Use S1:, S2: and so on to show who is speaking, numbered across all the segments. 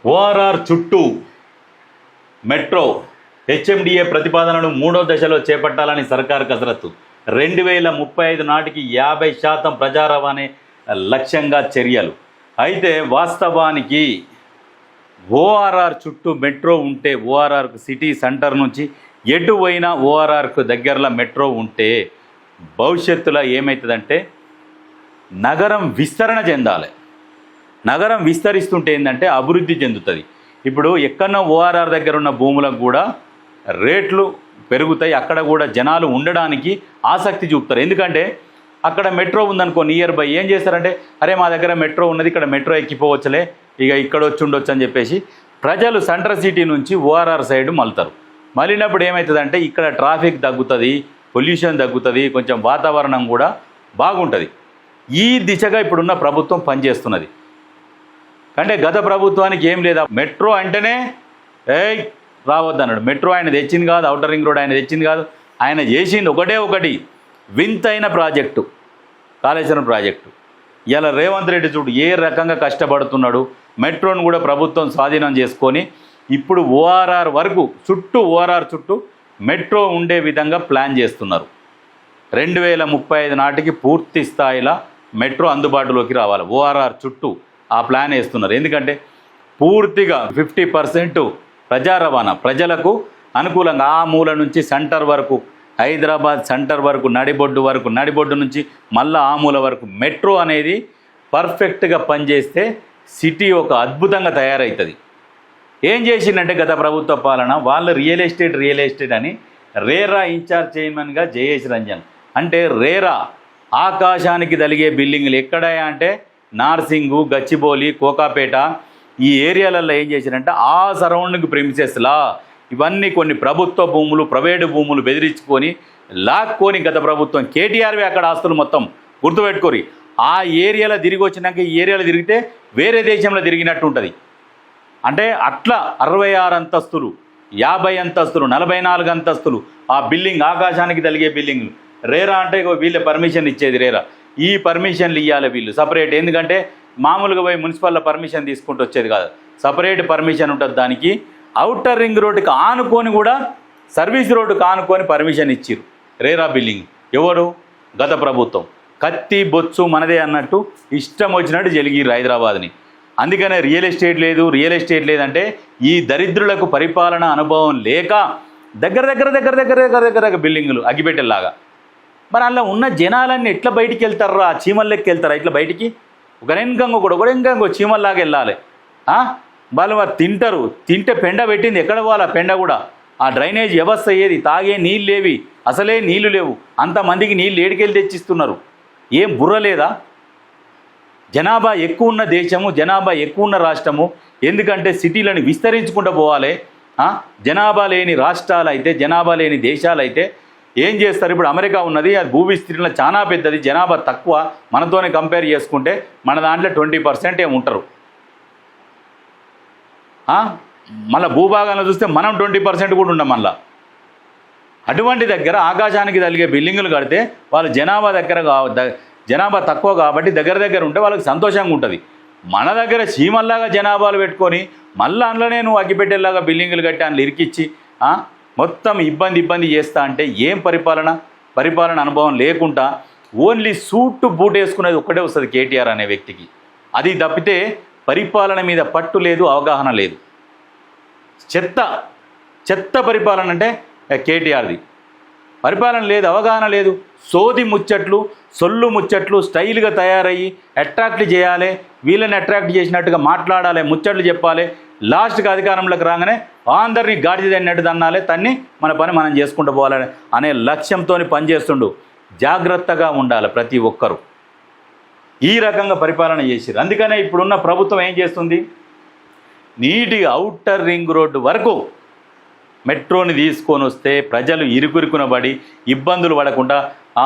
S1: ORR చుట్టూ metro HMDA ప్రతిపాదనను మూడో దశలో చేపట్టాలని సర్కార్ కసరత్తు. 2035 నాటికి 50% ప్రజా రవాణా లక్ష్యంగా చర్యలు. అయితే వాస్తవానికి ఓఆర్ఆర్ చుట్టూ మెట్రో ఉంటే, ఓఆర్ఆర్కు సిటీ సెంటర్ నుంచి ఎటు పోయినా ఓఆర్ఆర్కు దగ్గరలో మెట్రో ఉంటే భవిష్యత్తులో ఏమవుతుందంటే నగరం విస్తరణ చెందాలి. నగరం విస్తరిస్తుంటే ఏంటంటే అభివృద్ధి చెందుతుంది. ఇప్పుడు ఎక్కడో ఓఆర్ఆర్ దగ్గర ఉన్న భూములకు కూడా రేట్లు పెరుగుతాయి. అక్కడ కూడా జనాలు ఉండడానికి ఆసక్తి చూపుతారు. ఎందుకంటే అక్కడ మెట్రో ఉందనుకో నియర్ బై, ఏం చేస్తారంటే అరే మా దగ్గర మెట్రో ఉన్నది, ఇక్కడ మెట్రో ఎక్కిపోవచ్చులే, ఇక ఇక్కడ వచ్చి ఉండొచ్చు అని చెప్పేసి ప్రజలు సెంట్రల్ సిటీ నుంచి ఓఆర్ఆర్ సైడ్ మలుతారు. మళ్ళినప్పుడు ఏమవుతుందంటే ఇక్కడ ట్రాఫిక్ తగ్గుతుంది, పొల్యూషన్ తగ్గుతుంది, కొంచెం వాతావరణం కూడా బాగుంటుంది. ఈ దిశగా ఇప్పుడున్న ప్రభుత్వం పనిచేస్తున్నది. అంటే గత ప్రభుత్వానికి ఏం లేదా, మెట్రో అంటేనే రావద్దన్నాడు. మెట్రో ఆయన తెచ్చింది కాదు, ఔటర్ రింగ్ రోడ్ ఆయన తెచ్చింది కాదు, ఆయన చేసింది ఒకటి వింతైన ప్రాజెక్టు, కాళేశ్వరం ప్రాజెక్టు. ఇలా రేవంత్ రెడ్డి చూడు ఏ రకంగా కష్టపడుతున్నాడు. మెట్రోను కూడా ప్రభుత్వం స్వాధీనం చేసుకొని ఇప్పుడు ఓఆర్ఆర్ వరకు ఓఆర్ఆర్ చుట్టూ మెట్రో ఉండే విధంగా ప్లాన్ చేస్తున్నారు. 2035 నాటికి పూర్తి స్థాయిలో మెట్రో అందుబాటులోకి రావాలి. ఓఆర్ఆర్ చుట్టూ ఆ ప్లాన్ వేస్తున్నారు. ఎందుకంటే పూర్తిగా 50% ప్రజా రవాణా ప్రజలకు అనుకూలంగా ఆ మూల నుంచి సెంటర్ వరకు, హైదరాబాద్ సెంటర్ వరకు, నడిబొడ్డు నుంచి మళ్ళీ ఆ మూల వరకు మెట్రో అనేది పర్ఫెక్ట్గా పనిచేస్తే సిటీ ఒక అద్భుతంగా తయారవుతుంది. ఏం చేసిందంటే గత ప్రభుత్వ పాలన వాళ్ళు రియల్ ఎస్టేట్ అని రేరా ఇన్ఛార్జ్ చైర్మన్గా జయేష్ రంజన్. అంటే రేరా ఆకాశానికి తలిగే బిల్డింగ్లు ఎక్కడాయా అంటే నార్సింగు, గచ్చిబౌలి, కోకాపేట ఈ ఏరియాలలో ఏం చేశారంటే ఆ సరౌండింగ్ ప్రిమిసెస్లా ఇవన్నీ కొన్ని ప్రభుత్వ భూములు, ప్రైవేటు భూములు బెదిరించుకొని లాక్కొని గత ప్రభుత్వం కేటీఆర్వి అక్కడ ఆస్తులు మొత్తం గుర్తుపెట్టుకోరి. ఆ ఏరియాలో తిరిగి వచ్చినాక ఈ ఏరియాలో తిరిగితే వేరే దేశంలో తిరిగినట్టు ఉంటుంది. అంటే అట్లా 66 అంతస్తులు, 50 అంతస్తులు, 44 అంతస్తులు ఆ బిల్డింగ్ ఆకాశానికి తలిగే బిల్డింగ్లు. రేరా అంటే వీళ్ళ పర్మిషన్ ఇచ్చేది రేరా. ఈ పర్మిషన్లు ఇవ్వాలి వీళ్ళు సపరేట్. ఎందుకంటే మామూలుగా పోయి మున్సిపల్లో పర్మిషన్ తీసుకుంటూ వచ్చేది కాదు, సపరేట్ పర్మిషన్ ఉంటుంది దానికి. ఔటర్ రింగ్ రోడ్డుకి ఆనుకొని కూడా సర్వీస్ రోడ్డుకి ఆనుకొని పర్మిషన్ ఇచ్చిరు రేరా బిల్డింగ్. ఎవరు? గత ప్రభుత్వం. కత్తి బొత్సు మనదే అన్నట్టు ఇష్టం వచ్చినట్టు జరిగిరు హైదరాబాద్ని. అందుకనే రియల్ ఎస్టేట్ లేదంటే ఈ దరిద్రులకు పరిపాలన అనుభవం లేక దగ్గర బిల్డింగులు అగ్గిపెట్టేలాగా. మరి అలా ఉన్న జనాలన్నీ ఎట్లా బయటికి వెళ్తారా? చీమల్లోకి వెళ్తారా ఇట్లా బయటికి? ఒకడెంకంగో చీమల్లాగా వెళ్ళాలి. వాళ్ళు తింటారు, తింటే పెండ పెట్టింది ఎక్కడ పోవాలి? పెండ కూడా ఆ డ్రైనేజ్ వ్యవస్థ ఏది? తాగే నీళ్ళు లేవి, అసలే నీళ్లు లేవు. అంతమందికి నీళ్ళు ఏడికెళ్ళి తెచ్చిస్తున్నారు. ఏం బుర్ర లేదా? జనాభా ఎక్కువ ఉన్న దేశము, జనాభా ఎక్కువ ఉన్న రాష్ట్రము. ఎందుకంటే సిటీలను విస్తరించుకుంటూ పోవాలి. జనాభా లేని రాష్ట్రాలు అయితే, జనాభా లేని దేశాలు అయితే ఏం చేస్తారు? ఇప్పుడు అమెరికా ఉన్నది, అది భూ విస్తీర్ణంలో చాలా పెద్దది, జనాభా తక్కువ. మనతోనే కంపేర్ చేసుకుంటే మన దాంట్లో 20% ఉంటారు. మళ్ళీ భూభాగంలో చూస్తే మనం 20% కూడా ఉండం. మళ్ళీ అటువంటి దగ్గర ఆకాశానికి తలిగే బిల్డింగులు కడితే వాళ్ళు జనాభా తక్కువ కాబట్టి దగ్గర ఉంటే వాళ్ళకి సంతోషంగా ఉంటుంది. మన దగ్గర చీమల్లాగా జనాభాలు పెట్టుకొని మళ్ళీ అందులోనే నువ్వు అగ్గిపెట్టేలాగా బిల్డింగులు కట్టి అందులో ఇరికిచ్చి మొత్తం ఇబ్బంది చేస్తా అంటే ఏం పరిపాలన అనుభవం లేకుండా ఓన్లీ సూట్ బూట్ వేసుకునేది ఒక్కటే వస్తుంది కేటీఆర్ అనే వ్యక్తికి. అది తప్పితే పరిపాలన మీద పట్టు లేదు, అవగాహన లేదు. చెత్త పరిపాలన అంటే కేటీఆర్ది. పరిపాలన లేదు, అవగాహన లేదు. సోది ముచ్చట్లు, సొల్లు ముచ్చట్లు స్టైల్గా తయారయ్యి అట్రాక్ట్ చేయాలి, వీళ్ళని అట్రాక్ట్ చేసినట్టుగా మాట్లాడాలి, ముచ్చట్లు చెప్పాలి. లాస్ట్కి అధికారంలోకి రాగానే అందరినీ గాడిద తన్నట్టు తన్నాలి, తన్ని మన పని మనం చేసుకుంటూ పోవాలని అనే లక్ష్యంతో పనిచేస్తుండు. జాగ్రత్తగా ఉండాలి ప్రతి ఒక్కరూ. ఈ రకంగా పరిపాలన చేసిరు. అందుకనే ఇప్పుడున్న ప్రభుత్వం ఏం చేస్తుంది? నీట్గా ఔటర్ రింగ్ రోడ్డు వరకు మెట్రోని తీసుకొని వస్తే ప్రజలు ఇరుకున పడి ఇబ్బందులు పడకుండా,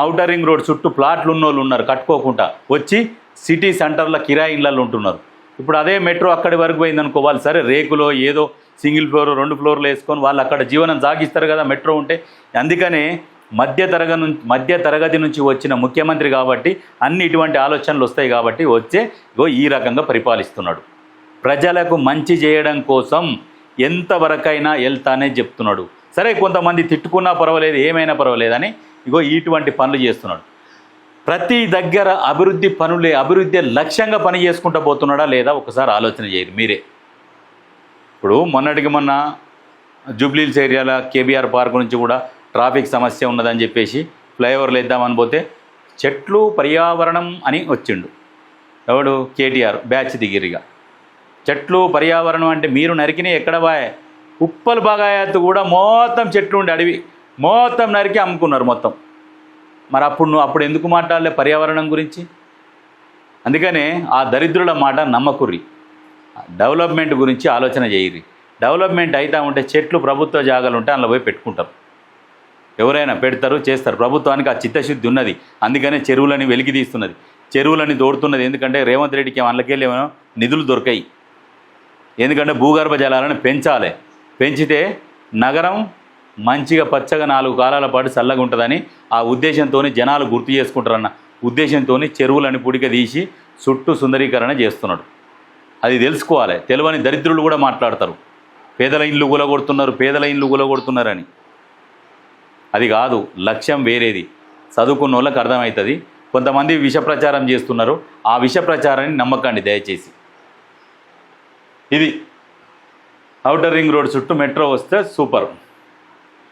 S1: ఔటర్ రింగ్ రోడ్ చుట్టూ ప్లాట్లు ఉన్నోళ్ళు ఉన్నారు కట్టుకోకుండా వచ్చి సిటీ సెంటర్లో కిరాయి ఇళ్ళల్లో ఉంటున్నారు. ఇప్పుడు అదే మెట్రో అక్కడి వరకు పోయిందనుకో, వాళ్ళు సరే రేకులో ఏదో సింగిల్ ఫ్లోర్ 2 ఫ్లోర్లు వేసుకొని వాళ్ళు అక్కడ జీవనం సాగిస్తారు కదా మెట్రో ఉంటే. అందుకనే మధ్య తరగతి నుంచి వచ్చిన ముఖ్యమంత్రి కాబట్టి అన్ని ఇటువంటి ఆలోచనలు వస్తాయి కాబట్టి ఈ రకంగా పరిపాలిస్తున్నాడు. ప్రజలకు మంచి చేయడం కోసం ఎంతవరకైనా వెళ్తానే చెప్తున్నాడు. సరే, కొంతమంది తిట్టుకున్నా పర్వాలేదు, ఏమైనా పర్వాలేదని ఇగో ఇటువంటి పనులు చేస్తున్నాడు. ప్రతి దగ్గర అభివృద్ధి లక్ష్యంగా పని చేసుకుంటూ పోతున్నాడా లేదా ఒకసారి ఆలోచన చేయరు మీరే. ఇప్పుడు మొన్నటికి మొన్న జూబ్లీహిల్స్ ఏరియాలో కేబీఆర్ పార్క్ నుంచి కూడా ట్రాఫిక్ సమస్య ఉన్నదని చెప్పేసి ఫ్లైఓవర్లు వేద్దామని పోతే చెట్లు పర్యావరణం అని వచ్చిండు. ఎవడు? కేటీఆర్ బ్యాచ్ దిగిరిగా. చెట్లు పర్యావరణం అంటే మీరు నరికినాయి ఎక్కడ బాయ్? ఉప్పల్ బాగాయత్తు కూడా మొత్తం చెట్లు ఉండి అడవి మొత్తం నరికి అమ్ముకున్నారు మొత్తం. మరి అప్పుడు ఎందుకు మాట్లాడలే పర్యావరణం గురించి? అందుకనే ఆ దరిద్రుల మాట నమ్మకుర్రి. డెవలప్మెంట్ గురించి ఆలోచన చేయరి. డెవలప్మెంట్ అయితే ఉంటే చెట్లు ప్రభుత్వ జాగాలు ఉంటే అందులో పోయి పెట్టుకుంటారు. ఎవరైనా పెడతారు, చేస్తారు. ప్రభుత్వానికి ఆ చిత్తశుద్ధి ఉన్నది. అందుకనే చెరువులని వెలికి తీస్తున్నది, చెరువులని తోడుతున్నది. ఎందుకంటే రేవంత్ రెడ్డికి అందులోకెళ్ళి ఏమో నిధులు దొరికాయి. ఎందుకంటే భూగర్భ జలాలను పెంచాలి. పెంచితే నగరం మంచిగా పచ్చగా 4 కాలాల పాటు చల్లగా ఉంటుందని ఆ ఉద్దేశంతో జనాలు గుర్తు చేసుకుంటారన్న ఉద్దేశంతో చెరువులని పుడిక తీసి చుట్టూ సుందరీకరణ చేస్తున్నాడు. అది తెలుసుకోవాలి. తెలియని దరిద్రులు కూడా మాట్లాడతారు పేదల ఇండ్లు కూలగొడుతున్నారని. అది కాదు, లక్ష్యం వేరేది. చదువుకున్న వాళ్ళకి అర్థమవుతుంది. కొంతమంది విష ప్రచారం చేస్తున్నారు. ఆ విష ప్రచారాన్ని నమ్మకండి దయచేసి. ఇది ఔటర్ రింగ్ రోడ్ చుట్టూ మెట్రో వస్తే సూపర్.